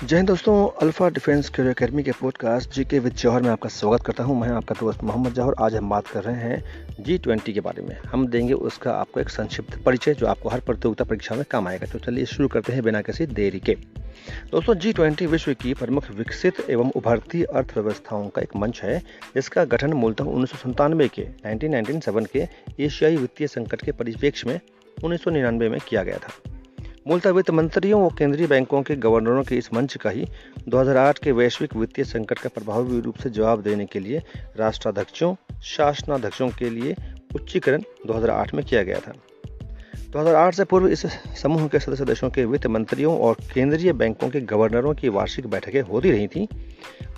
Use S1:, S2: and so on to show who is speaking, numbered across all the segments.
S1: जय हिंद दोस्तों, alpha defence career academy के पॉडकास्ट जीके विद जौहर में आपका स्वागत करता हूं। मैं आपका दोस्त मोहम्मद जौहर। आज हम बात कर रहे हैं G20 के बारे में। हम देंगे उसका आपको एक संक्षिप्त परिचय जो आपको हर प्रतियोगिता परीक्षा में काम आएगा। तो चलिए शुरू करते हैं बिना किसी देरी के। दोस्तों, G20 विश्व की प्रमुख विकसित एवं उभरती अर्थव्यवस्थाओं का एक मंच है, जिसका गठन मूलतः 1997 के 1997 के एशियाई वित्तीय संकट के परिप्रेक्ष्य में 1999 में किया गया था। मूलतः वित्त मंत्रियों और केंद्रीय बैंकों के गवर्नरों के इस मंच का ही 2008 के वैश्विक वित्तीय संकट का प्रभावी रूप से जवाब देने के लिए राष्ट्राध्यक्षों, शासनाध्यक्षों के लिए उच्चीकरण 2008 में किया गया था। 2008 से पूर्व इस समूह के सदस्य देशों के वित्त मंत्रियों और केंद्रीय बैंकों के गवर्नरों की वार्षिक बैठकें होती रही थीं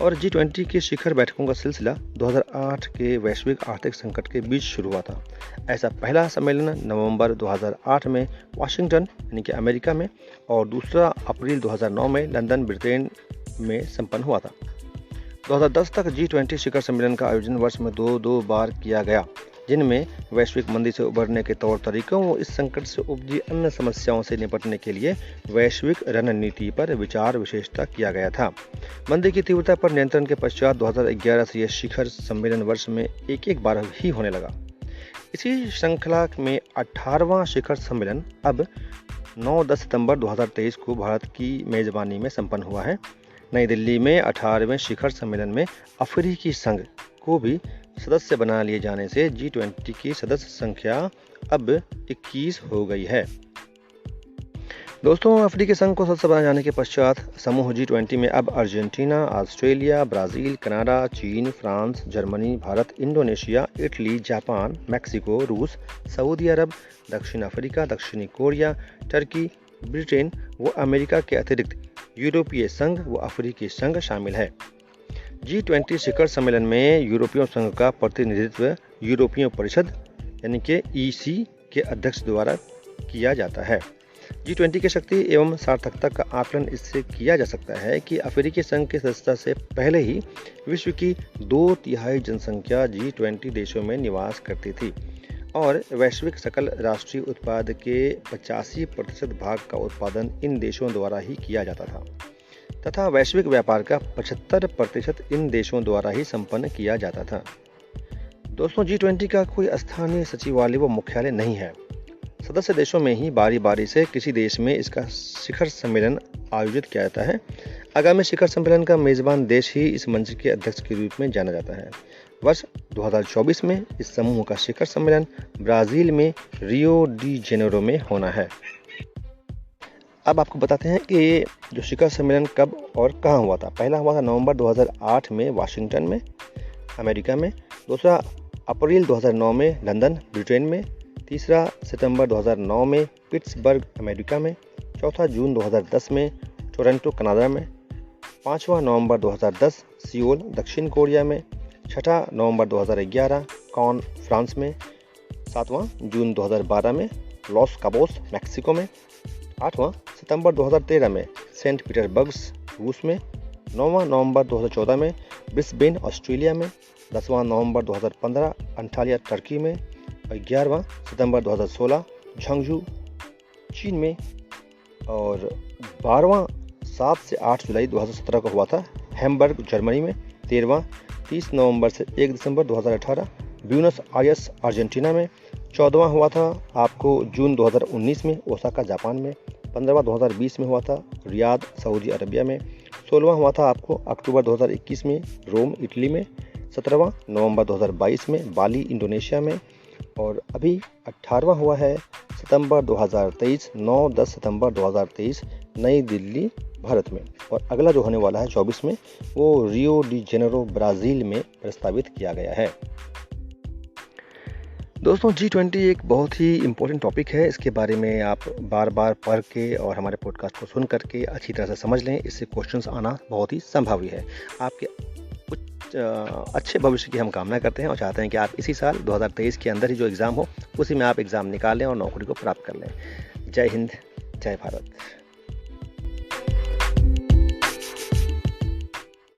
S1: और G20 की शिखर बैठकों का सिलसिला 2008 के वैश्विक आर्थिक संकट के बीच शुरू हुआ था। ऐसा पहला सम्मेलन नवंबर 2008 में वाशिंगटन यानी कि अमेरिका में और दूसरा अप्रैल 2009 में लंदन ब्रिटेन में संपन्न हुआ था। 2010 तक G20 शिखर सम्मेलन का आयोजन वर्ष में दो बार किया गया, जिनमें वैश्विक मंदी से उबरने के तौर तरीकों और इस संकट से उपजी अन्य समस्याओं से निपटने के लिए वैश्विक रणनीति पर विचार विशेषता किया गया था। मंदी की तीव्रता पर नियंत्रण के पश्चात 2011 से यह शिखर सम्मेलन वर्ष में एक बार ही होने लगा। इसी श्रृंखला में 18वां शिखर सम्मेलन अब 9-10 सितंबर 2023 को भारत की मेजबानी में संपन्न हुआ है। नई दिल्ली में 18वें शिखर सम्मेलन में अफ्रीकी संघ को भी सदस्य बना लिए जाने से G20 की सदस्य संख्या अब 21 हो गई है। दोस्तों, अफ्रीकी संघ को सदस्य बनाए जाने के पश्चात समूह G20 में अब अर्जेंटीना, ऑस्ट्रेलिया, ब्राजील, कनाडा, चीन, France, Germany, Bharat, Indonesia, Italy, Japan, Mexico, रूस, सऊदी अरब, दक्षिण अफ्रीका, दक्षिणी कोरिया, टर्की, ब्रिटेन व अमेरिका के अतिरिक्त यूरोपीय संघ व अफ्रीकी संघ शामिल है। G20 शिखर सम्मेलन में यूरोपीय संघ का प्रतिनिधित्व यूरोपीय परिषद यानी कि EC के अध्यक्ष द्वारा किया जाता है। G20 की शक्ति एवं सार्थकता का आकलन इससे किया जा सकता है कि अफ्रीकी संघ की सदस्यता से पहले ही विश्व की 2/3 जनसंख्या G20 देशों में निवास करती थी और वैश्विक सकल राष्ट्रीय उत्पाद के 85% भाग का उत्पादन इन देशों द्वारा ही किया जाता था तथा वैश्विक व्यापार का 75% इन देशों द्वारा ही संपन्न किया जाता था। दोस्तों, G20 का कोई स्थानीय सचिवालय व मुख्यालय नहीं है। सदस्य देशों में ही बारी बारी से किसी देश में इसका शिखर सम्मेलन आयोजित किया जाता है। आगामी शिखर सम्मेलन का मेजबान देश ही इस मंच के अध्यक्ष के रूप में जाना जाता है। वर्ष 2024 में इस समूह का शिखर सम्मेलन ब्राजील में रियो डी जेनेरो में होना है। अब आपको बताते हैं कि जो शिखर सम्मेलन कब और कहाँ हुआ था। पहला हुआ था नवंबर 2008 में वाशिंगटन में अमेरिका में, दूसरा अप्रैल 2009 में लंदन ब्रिटेन में, तीसरा सितंबर 2009 में पिट्सबर्ग अमेरिका में, चौथा जून 2010 में टोरंटो कनाडा में, 5वां नवंबर 2010 सियोल दक्षिण कोरिया में, 6ठा नवंबर 2011 कॉन फ्रांस में, 7वां जून 2012 में लॉस काबोस मैक्सिको में, 8वां सितंबर 2013 में सेंट पीटर्सबर्ग रूस में, 9वां नवंबर 2014 में ब्रिस्बेन ऑस्ट्रेलिया में, 10वां नवंबर 2015 अंटालिया टर्की में और 11वां सितंबर 2016 झांगझू चीन में और 12वां 7 से 8 जुलाई 2017 को हुआ था हैम्बर्ग जर्मनी में, 13वां 30 नवंबर से 1 दिसंबर 2018 ब्यूनस आयर्स अर्जेंटीना में, 14वां हुआ था आपको जून 2019 में ओसाका जापान में, 15वां 2020 में हुआ था रियाद सऊदी अरबिया में, 16वां हुआ था आपको अक्टूबर 2021 में रोम इटली में, 17वां नवंबर 2022 में बाली इंडोनेशिया में और अभी 18वां हुआ है सितंबर 2023 9-10 सितंबर 2023 नई दिल्ली भारत में और अगला जो होने वाला है 24 में वो रियो डी जेनेरो ब्राज़ील में प्रस्तावित किया गया है। दोस्तों, G20 एक बहुत ही इम्पोर्टेंट टॉपिक है। इसके बारे में आप बार बार पढ़ के और हमारे पॉडकास्ट को सुन करके अच्छी तरह से समझ लें। इससे क्वेश्चंस आना बहुत ही संभावी है। आपके कुछ अच्छे भविष्य की हम कामना करते हैं और चाहते हैं कि आप इसी साल 2023 के अंदर ही जो एग्ज़ाम हो उसी में आप एग्ज़ाम निकाल लें और नौकरी को प्राप्त कर लें। जय हिंद, जय भारत।